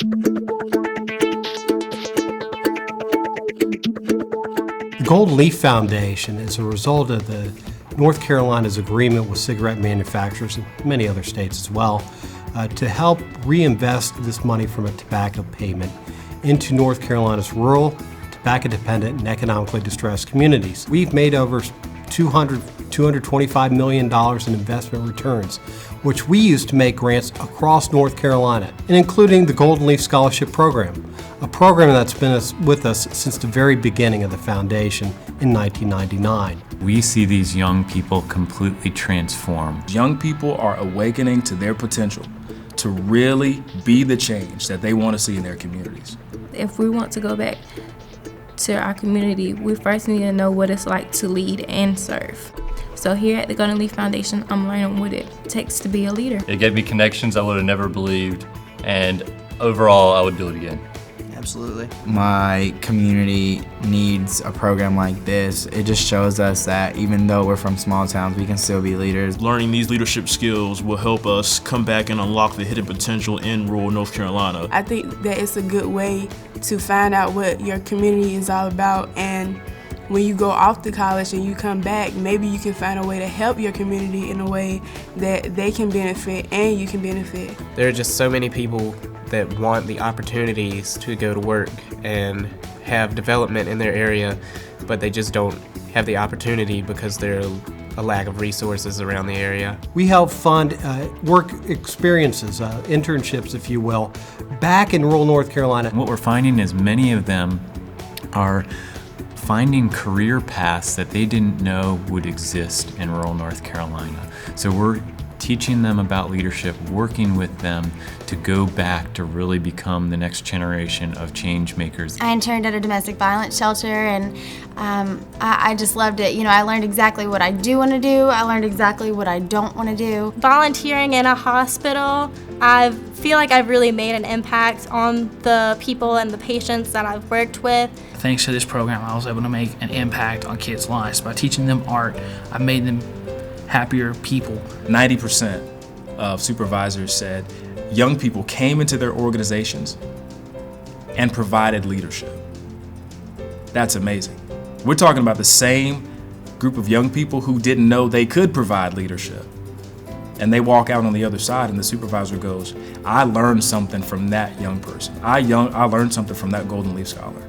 The Golden Leaf Foundation is a result of the North Carolina's agreement with cigarette manufacturers and many other states as well to help reinvest this money from a tobacco payment into North Carolina's rural, tobacco-dependent, and economically distressed communities. We've made over $225 million in investment returns, which we use to make grants across North Carolina, and including the Golden Leaf Scholarship Program, a program that's been with us since the very beginning of the foundation in 1999. We see these young people completely transformed. Young people are awakening to their potential to really be the change that they want to see in their communities. If we want to go back to our community, we first need to know what it's like to lead and serve. So here at the Golden Leaf Foundation, I'm learning what it takes to be a leader. It gave me connections I would have never believed, and overall, I would do it again. Absolutely. My community needs a program like this. It just shows us that even though we're from small towns, we can still be leaders. Learning these leadership skills will help us come back and unlock the hidden potential in rural North Carolina. I think that it's a good way to find out what your community is all about, and when you go off to college and you come back, maybe you can find a way to help your community in a way that they can benefit and you can benefit. There are just so many people that want the opportunities to go to work and have development in their area, but they just don't have the opportunity because there's a lack of resources around the area. We help fund work experiences, internships, if you will, back in rural North Carolina. What we're finding is many of them are finding career paths that they didn't know would exist in rural North Carolina. So we're teaching them about leadership, working with them to go back to really become the next generation of change makers. I interned at a domestic violence shelter, and I just loved it. You know, I learned exactly what I do want to do. I learned exactly what I don't want to do. Volunteering in a hospital, I feel like I've really made an impact on the people and the patients that I've worked with. Thanks to this program, I was able to make an impact on kids' lives. By teaching them art, I made them happier people. 90% of supervisors said young people came into their organizations and provided leadership. That's amazing. We're talking about the same group of young people who didn't know they could provide leadership. And they walk out on the other side and the supervisor goes, I learned something from that young person. I learned something from that Golden Leaf Scholar.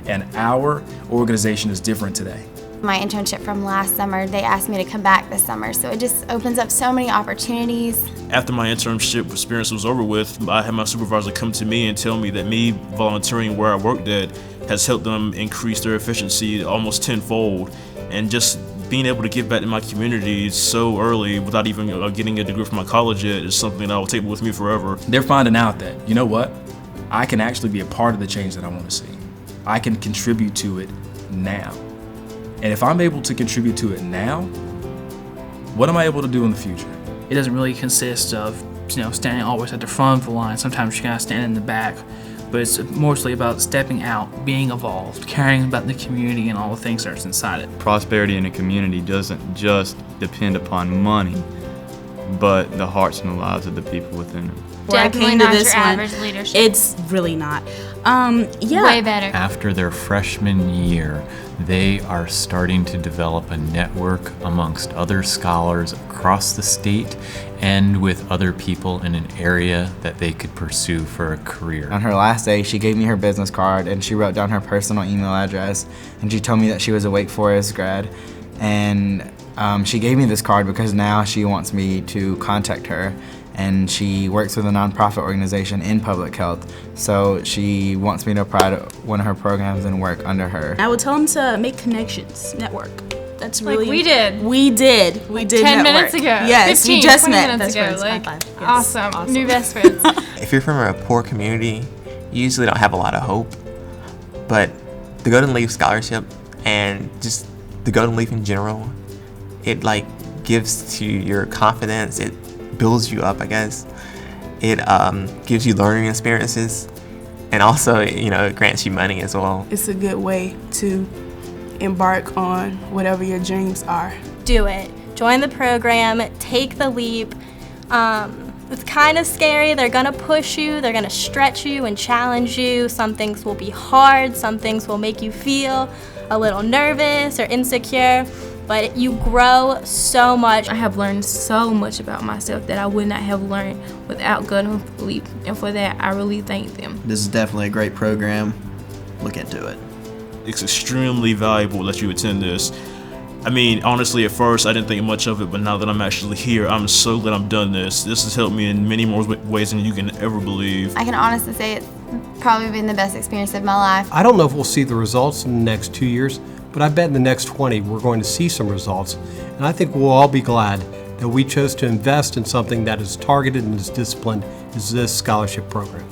And our organization is different today. My internship from last summer, they asked me to come back this summer, so it just opens up so many opportunities. After my internship experience was over with, I had my supervisor come to me and tell me that me volunteering where I worked at has helped them increase their efficiency almost tenfold. And just being able to give back to my community so early without even getting a degree from my college yet is something that I will take with me forever. They're finding out that, you know what? I can actually be a part of the change that I want to see. I can contribute to it now. And if I'm able to contribute to it now, what am I able to do in the future? It doesn't really consist of, standing always at the front of the line. Sometimes you gotta stand in the back, but it's mostly about stepping out, being involved, caring about the community and all the things that's inside it. Prosperity in a community doesn't just depend upon money, but the hearts and the lives of the people within it. Definitely not your average leadership. It's really not. Way better. After their freshman year, they are starting to develop a network amongst other scholars across the state and with other people in an area that they could pursue for a career. On her last day, she gave me her business card and she wrote down her personal email address, and she told me that she was a Wake Forest grad. And she gave me this card because now she wants me to contact her, and she works with a nonprofit organization in public health, so she wants me to apply to one of her programs and work under her. I would tell them to make connections, network. That's really we did. We did 10 network. minutes ago. Yes, 15, we just 20 met. minutes Best ago. friends. Like, High five. Yes. awesome. New best friends. If you're from a poor community, you usually don't have a lot of hope, but the Golden Leaf Scholarship and just the Golden Leaf in general, it gives to your confidence. It builds you up, I guess. It gives you learning experiences, and also, it grants you money as well. It's a good way to embark on whatever your dreams are. Do it. Join the program. Take the leap. It's kind of scary. They're gonna push you, they're gonna stretch you and challenge you. Some things will be hard, some things will make you feel a little nervous or insecure, but you grow so much. I have learned so much about myself that I would not have learned without Golden Leaf, and for that I really thank them. This is definitely a great program. Look into it. It's extremely valuable that you attend this. I mean, honestly, at first I didn't think much of it, but now that I'm actually here, I'm so glad I've done this. This has helped me in many more ways than you can ever believe. I can honestly say it's probably been the best experience of my life. I don't know if we'll see the results in the next 2 years, but I bet in the next 20 we're going to see some results. And I think we'll all be glad that we chose to invest in something that is targeted and as disciplined as this scholarship program.